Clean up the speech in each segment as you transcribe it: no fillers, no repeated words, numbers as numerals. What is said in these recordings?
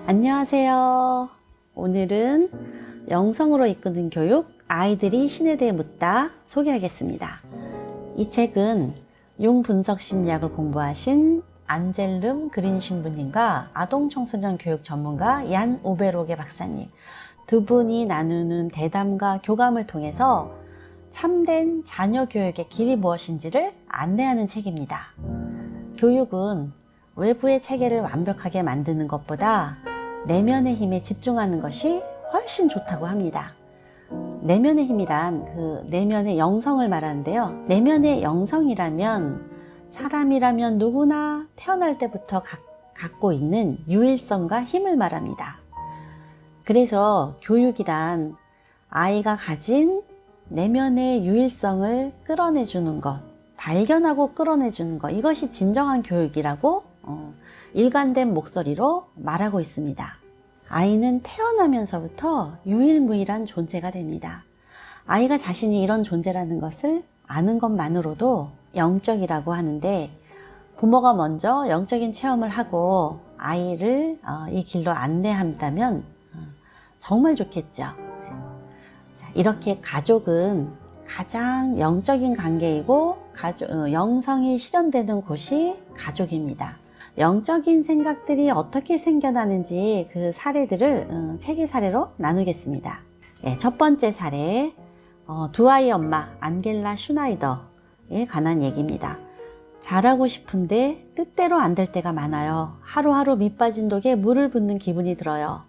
안녕하세요. 오늘은 영성으로 이끄는 교육, 아이들이 신에 대해 묻다 소개하겠습니다. 이 책은 융 분석 심리학을 공부하신 안젤름 그린 신부님과 아동 청소년 교육 전문가 얀 오베로게 박사님 두 분이 나누는 대담과 교감을 통해서 참된 자녀 교육의 길이 무엇인지를 안내하는 책입니다. 교육은 외부의 체계를 완벽하게 만드는 것보다 내면의 힘에 집중하는 것이 훨씬 좋다고 합니다. 내면의 힘이란 그 내면의 영성을 말하는데요. 내면의 영성이라면 사람이라면 누구나 태어날 때부터 갖고 있는 유일성과 힘을 말합니다. 그래서 교육이란 아이가 가진 내면의 유일성을 끌어내주는 것, 발견하고 끌어내주는 것, 이것이 진정한 교육이라고 일관된 목소리로 말하고 있습니다. 아이는 태어나면서부터 유일무이한 존재가 됩니다. 아이가 자신이 이런 존재라는 것을 아는 것만으로도 영적이라고 하는데, 부모가 먼저 영적인 체험을 하고 아이를 이 길로 안내한다면 정말 좋겠죠. 이렇게 가족은 가장 영적인 관계이고 영성이 실현되는 곳이 가족입니다. 영적인 생각들이 어떻게 생겨나는지 그 사례들을 책의 사례로 나누겠습니다. 첫 번째 사례, 두 아이 엄마 안겔라 슈나이더에 관한 얘기입니다. 잘하고 싶은데 뜻대로 안 될 때가 많아요. 하루하루 밑빠진 독에 물을 붓는 기분이 들어요.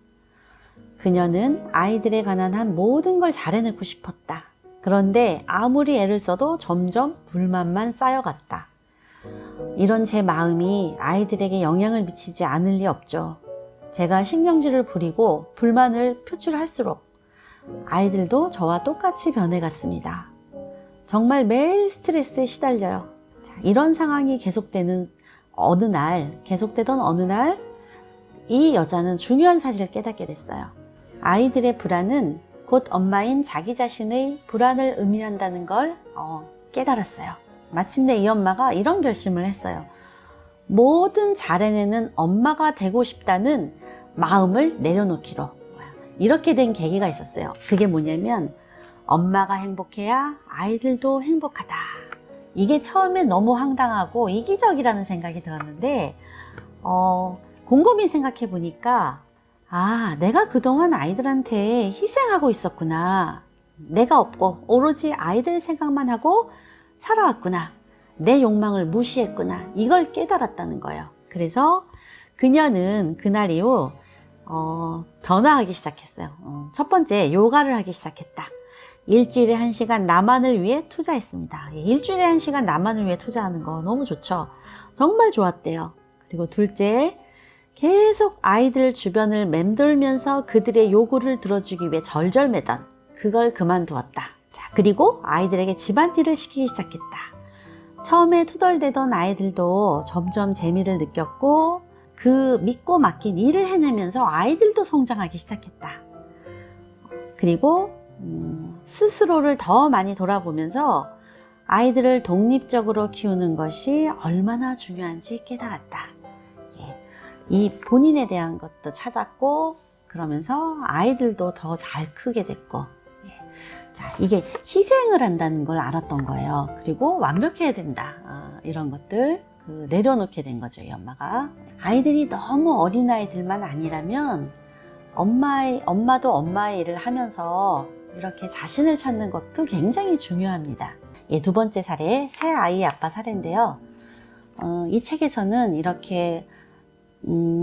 그녀는 아이들에 관한 한 모든 걸 잘해내고 싶었다. 그런데 아무리 애를 써도 점점 불만만 쌓여갔다. 이런 제 마음이 아이들에게 영향을 미치지 않을 리 없죠. 제가 신경질을 부리고 불만을 표출할수록 아이들도 저와 똑같이 변해갔습니다. 정말 매일 스트레스에 시달려요. 이런 상황이 계속되던 어느 날, 이 여자는 중요한 사실을 깨닫게 됐어요. 아이들의 불안은 곧 엄마인 자기 자신의 불안을 의미한다는 걸 깨달았어요. 마침내 이 엄마가 이런 결심을 했어요. 뭐든 잘해내는 엄마가 되고 싶다는 마음을 내려놓기로. 이렇게 된 계기가 있었어요. 그게 뭐냐면 엄마가 행복해야 아이들도 행복하다. 이게 처음에 너무 황당하고 이기적이라는 생각이 들었는데 곰곰이 생각해 보니까 내가 그동안 아이들한테 희생하고 있었구나. 내가 없고 오로지 아이들 생각만 하고 살아왔구나. 내 욕망을 무시했구나. 이걸 깨달았다는 거예요. 그래서 그녀는 그날 이후 변화하기 시작했어요. 첫 번째, 요가를 하기 시작했다. 일주일에 1시간 나만을 위해 투자했습니다. 일주일에 1시간 나만을 위해 투자하는 거 너무 좋죠. 정말 좋았대요. 그리고 둘째, 계속 아이들 주변을 맴돌면서 그들의 요구를 들어주기 위해 절절매던 그걸 그만두었다. 자, 그리고 아이들에게 집안일을 시키기 시작했다. 처음에 투덜대던 아이들도 점점 재미를 느꼈고 그 믿고 맡긴 일을 해내면서 아이들도 성장하기 시작했다. 그리고 스스로를 더 많이 돌아보면서 아이들을 독립적으로 키우는 것이 얼마나 중요한지 깨달았다. 이 본인에 대한 것도 찾았고 그러면서 아이들도 더 잘 크게 됐고, 자, 이게 희생을 한다는 걸 알았던 거예요. 그리고 완벽해야 된다. 이런 것들 내려놓게 된 거죠, 이 엄마가. 아이들이 너무 어린아이들만 아니라면 엄마도 엄마의 일을 하면서 이렇게 자신을 찾는 것도 굉장히 중요합니다. 두 번째 사례, 새 아이 아빠 사례인데요. 이 책에서는 이렇게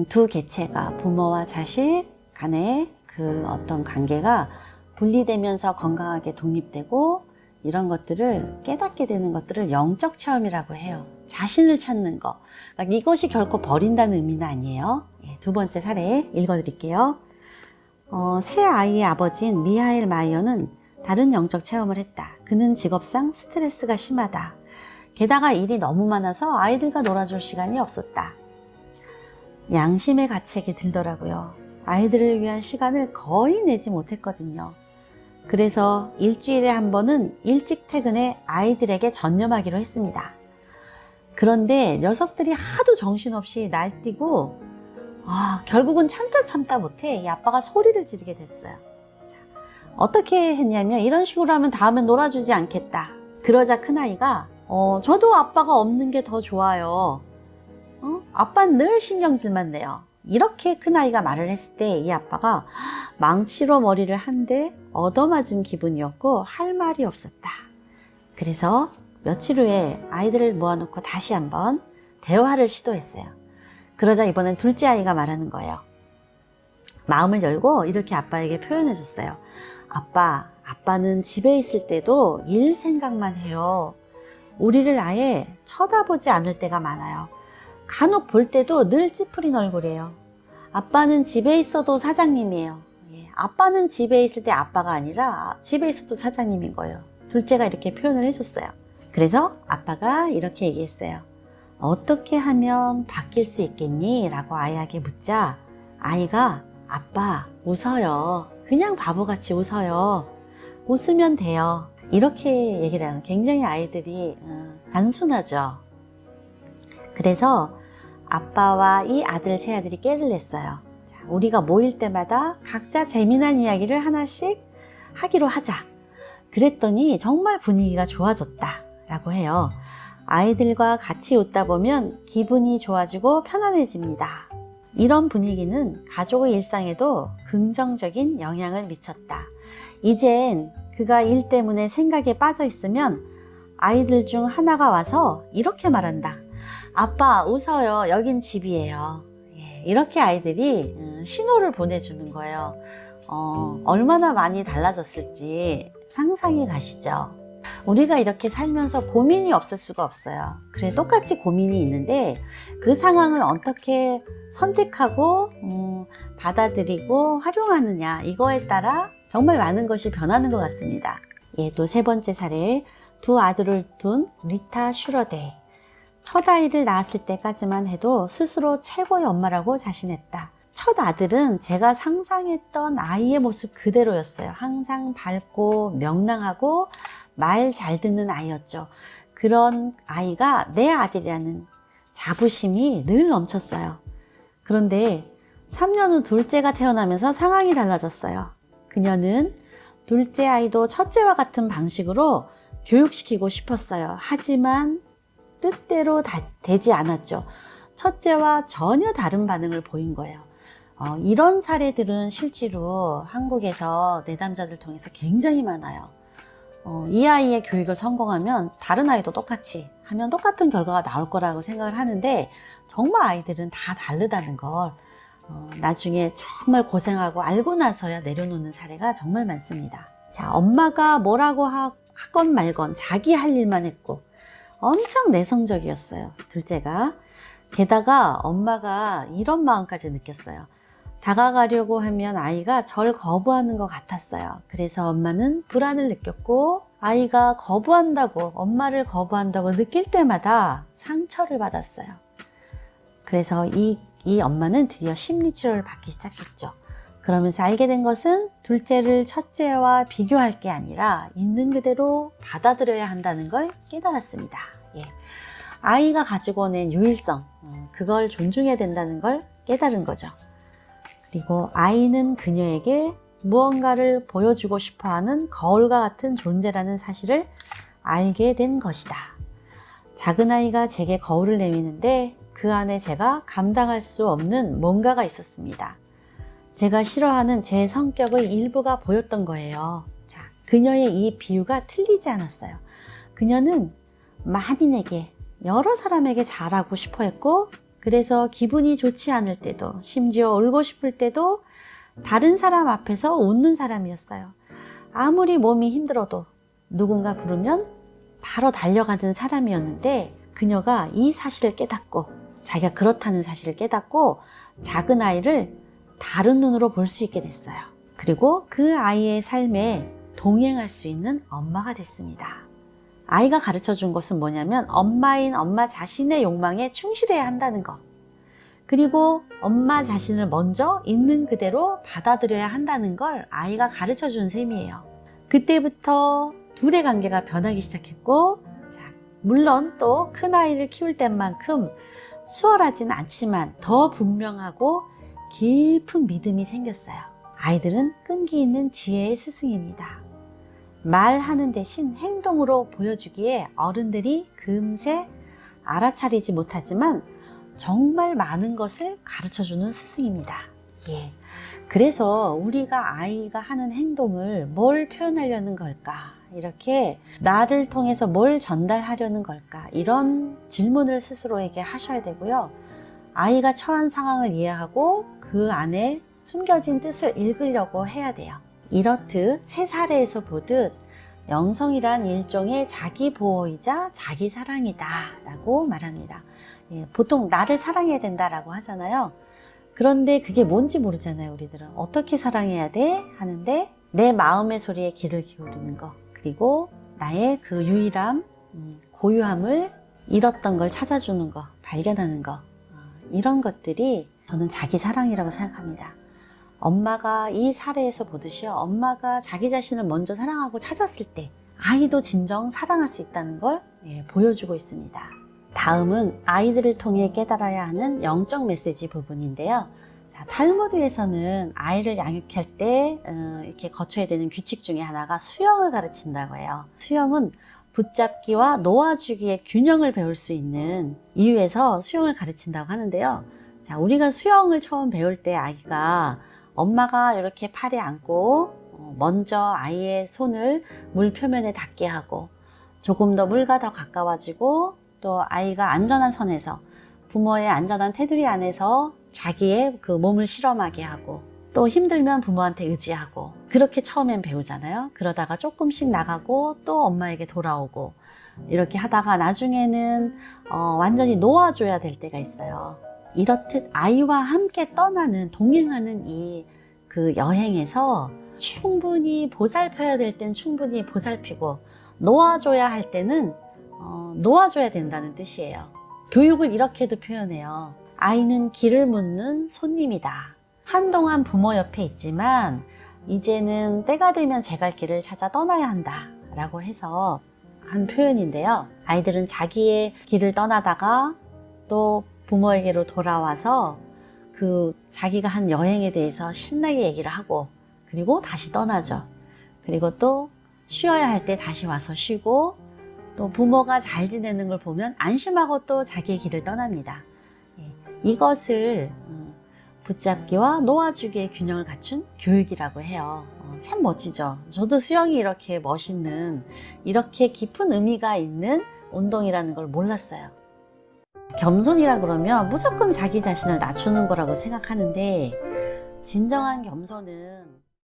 두 개체가 부모와 자식 간의 그 어떤 관계가 분리되면서 건강하게 독립되고 이런 것들을 깨닫게 되는 것들을 영적 체험이라고 해요. 자신을 찾는 거. 그러니까 이것이 결코 버린다는 의미는 아니에요. 두 번째 사례 읽어드릴게요. 새 아이의 아버지인 미하일 마이어는 다른 영적 체험을 했다. 그는 직업상 스트레스가 심하다. 게다가 일이 너무 많아서 아이들과 놀아줄 시간이 없었다. 양심의 가책이 들더라고요. 아이들을 위한 시간을 거의 내지 못했거든요. 그래서 일주일에 한 번은 일찍 퇴근해 아이들에게 전념하기로 했습니다. 그런데 녀석들이 하도 정신없이 날뛰고 결국은 참다 못해 이 아빠가 소리를 지르게 됐어요. 자, 어떻게 했냐면 이런 식으로 하면 다음엔 놀아주지 않겠다. 그러자 큰아이가 저도 아빠가 없는 게 더 좋아요. 아빠는 늘 신경질만 내요. 이렇게 큰아이가 말을 했을 때 이 아빠가 망치로 머리를 한 대 얻어맞은 기분이었고 할 말이 없었다. 그래서 며칠 후에 아이들을 모아놓고 다시 한번 대화를 시도했어요. 그러자 이번엔 둘째 아이가 말하는 거예요. 마음을 열고 이렇게 아빠에게 표현해 줬어요. 아빠는 집에 있을 때도 일 생각만 해요. 우리를 아예 쳐다보지 않을 때가 많아요. 간혹 볼 때도 늘 찌푸린 얼굴이에요. 아빠는 집에 있어도 사장님이에요. 아빠는 집에 있을 때 아빠가 아니라 집에 있어도 사장님인 거예요. 둘째가 이렇게 표현을 해줬어요. 그래서 아빠가 이렇게 얘기했어요. 어떻게 하면 바뀔 수 있겠니? 라고 아이에게 묻자 아이가 아빠 웃어요. 그냥 바보같이 웃어요. 웃으면 돼요. 이렇게 얘기를 하는 굉장히 아이들이 단순하죠. 그래서 아빠와 이 아들 세 아들이 깨를 냈어요. 자, 우리가 모일 때마다 각자 재미난 이야기를 하나씩 하기로 하자. 그랬더니 정말 분위기가 좋아졌다 라고 해요. 아이들과 같이 웃다 보면 기분이 좋아지고 편안해집니다. 이런 분위기는 가족의 일상에도 긍정적인 영향을 미쳤다. 이젠 그가 일 때문에 생각에 빠져 있으면 아이들 중 하나가 와서 이렇게 말한다. 아빠 웃어요. 여긴 집이에요. 이렇게 아이들이 신호를 보내주는 거예요. 얼마나 많이 달라졌을지 상상이 가시죠. 우리가 이렇게 살면서 고민이 없을 수가 없어요. 그래 똑같이 고민이 있는데 그 상황을 어떻게 선택하고 받아들이고 활용하느냐 이거에 따라 정말 많은 것이 변하는 것 같습니다. 또 세 번째 사례, 두 아들을 둔 리타 슈러데. 첫 아이를 낳았을 때까지만 해도 스스로 최고의 엄마라고 자신했다. 첫 아들은 제가 상상했던 아이의 모습 그대로였어요. 항상 밝고 명랑하고 말 잘 듣는 아이였죠. 그런 아이가 내 아들이라는 자부심이 늘 넘쳤어요. 그런데 3년 후 둘째가 태어나면서 상황이 달라졌어요. 그녀는 둘째 아이도 첫째와 같은 방식으로 교육시키고 싶었어요. 하지만 뜻대로 되지 않았죠. 첫째와 전혀 다른 반응을 보인 거예요. 이런 사례들은 실제로 한국에서 내담자들 통해서 굉장히 많아요. 이 아이의 교육을 성공하면 다른 아이도 똑같이 하면 똑같은 결과가 나올 거라고 생각을 하는데 정말 아이들은 다 다르다는 걸 나중에 정말 고생하고 알고 나서야 내려놓는 사례가 정말 많습니다. 자, 엄마가 뭐라고 하건 말건 자기 할 일만 했고 엄청 내성적이었어요. 둘째가. 게다가 엄마가 이런 마음까지 느꼈어요. 다가가려고 하면 아이가 절 거부하는 것 같았어요. 그래서 엄마는 불안을 느꼈고 아이가 엄마를 거부한다고 느낄 때마다 상처를 받았어요. 그래서 이 엄마는 드디어 심리치료를 받기 시작했죠. 그러면서 알게 된 것은 둘째를 첫째와 비교할 게 아니라 있는 그대로 받아들여야 한다는 걸 깨달았습니다. 아이가 가지고 오는 유일성, 그걸 존중해야 된다는 걸 깨달은 거죠. 그리고 아이는 그녀에게 무언가를 보여주고 싶어하는 거울과 같은 존재라는 사실을 알게 된 것이다. 작은 아이가 제게 거울을 내미는데 그 안에 제가 감당할 수 없는 뭔가가 있었습니다. 제가 싫어하는 제 성격의 일부가 보였던 거예요. 자, 그녀의 이 비유가 틀리지 않았어요. 그녀는 만인에게, 여러 사람에게 잘하고 싶어 했고 그래서 기분이 좋지 않을 때도 심지어 울고 싶을 때도 다른 사람 앞에서 웃는 사람이었어요. 아무리 몸이 힘들어도 누군가 부르면 바로 달려가는 사람이었는데 그녀가 이 사실을 깨닫고 자기가 그렇다는 사실을 깨닫고 작은 아이를 다른 눈으로 볼 수 있게 됐어요. 그리고 그 아이의 삶에 동행할 수 있는 엄마가 됐습니다. 아이가 가르쳐 준 것은 뭐냐면 엄마인 엄마 자신의 욕망에 충실해야 한다는 것. 그리고 엄마 자신을 먼저 있는 그대로 받아들여야 한다는 걸 아이가 가르쳐 준 셈이에요. 그때부터 둘의 관계가 변하기 시작했고, 자, 물론 또 큰아이를 키울 때만큼 수월하지는 않지만 더 분명하고 깊은 믿음이 생겼어요. 아이들은 끈기 있는 지혜의 스승입니다. 말하는 대신 행동으로 보여주기에 어른들이 금세 알아차리지 못하지만 정말 많은 것을 가르쳐주는 스승입니다. 예. 그래서 우리가 아이가 하는 행동을 뭘 표현하려는 걸까? 이렇게 나를 통해서 뭘 전달하려는 걸까? 이런 질문을 스스로에게 하셔야 되고요. 아이가 처한 상황을 이해하고 그 안에 숨겨진 뜻을 읽으려고 해야 돼요. 이렇듯 세 사례에서 보듯 영성이란 일종의 자기 보호이자 자기 사랑이다 라고 말합니다. 예, 보통 나를 사랑해야 된다라고 하잖아요. 그런데 그게 뭔지 모르잖아요. 우리들은 어떻게 사랑해야 돼? 하는데 내 마음의 소리에 귀를 기울이는 거, 그리고 나의 그 유일함, 고유함을 잃었던 걸 찾아주는 거, 발견하는 거, 이런 것들이 저는 자기 사랑이라고 생각합니다. 엄마가 이 사례에서 보듯이요, 엄마가 자기 자신을 먼저 사랑하고 찾았을 때 아이도 진정 사랑할 수 있다는 걸 보여주고 있습니다. 다음은 아이들을 통해 깨달아야 하는 영적 메시지 부분인데요. 자, 탈무드에서는 아이를 양육할 때 이렇게 거쳐야 되는 규칙 중에 하나가 수영을 가르친다고 해요. 수영은 붙잡기와 놓아주기의 균형을 배울 수 있는 이유에서 수영을 가르친다고 하는데요. 자, 우리가 수영을 처음 배울 때 아이가 엄마가 이렇게 팔에 안고 먼저 아이의 손을 물 표면에 닿게 하고 조금 더 물과 더 가까워지고 또 아이가 안전한 선에서 부모의 안전한 테두리 안에서 자기의 그 몸을 실험하게 하고 또 힘들면 부모한테 의지하고 그렇게 처음엔 배우잖아요. 그러다가 조금씩 나가고 또 엄마에게 돌아오고 이렇게 하다가 나중에는 완전히 놓아줘야 될 때가 있어요. 이렇듯 아이와 함께 떠나는 동행하는 이 그 여행에서 충분히 보살펴야 될 땐 충분히 보살피고 놓아줘야 할 때는 놓아줘야 된다는 뜻이에요. 교육을 이렇게도 표현해요. 아이는 길을 묻는 손님이다. 한동안 부모 옆에 있지만 이제는 때가 되면 제 갈 길을 찾아 떠나야 한다 라고 해서 한 표현인데요. 아이들은 자기의 길을 떠나다가 또 부모에게로 돌아와서 그 자기가 한 여행에 대해서 신나게 얘기를 하고 그리고 다시 떠나죠. 그리고 또 쉬어야 할 때 다시 와서 쉬고 또 부모가 잘 지내는 걸 보면 안심하고 또 자기의 길을 떠납니다. 이것을 붙잡기와 놓아주기의 균형을 갖춘 교육이라고 해요. 참 멋지죠. 저도 수영이 이렇게 멋있는, 이렇게 깊은 의미가 있는 운동이라는 걸 몰랐어요. 겸손이라 그러면 무조건 자기 자신을 낮추는 거라고 생각하는데 진정한 겸손은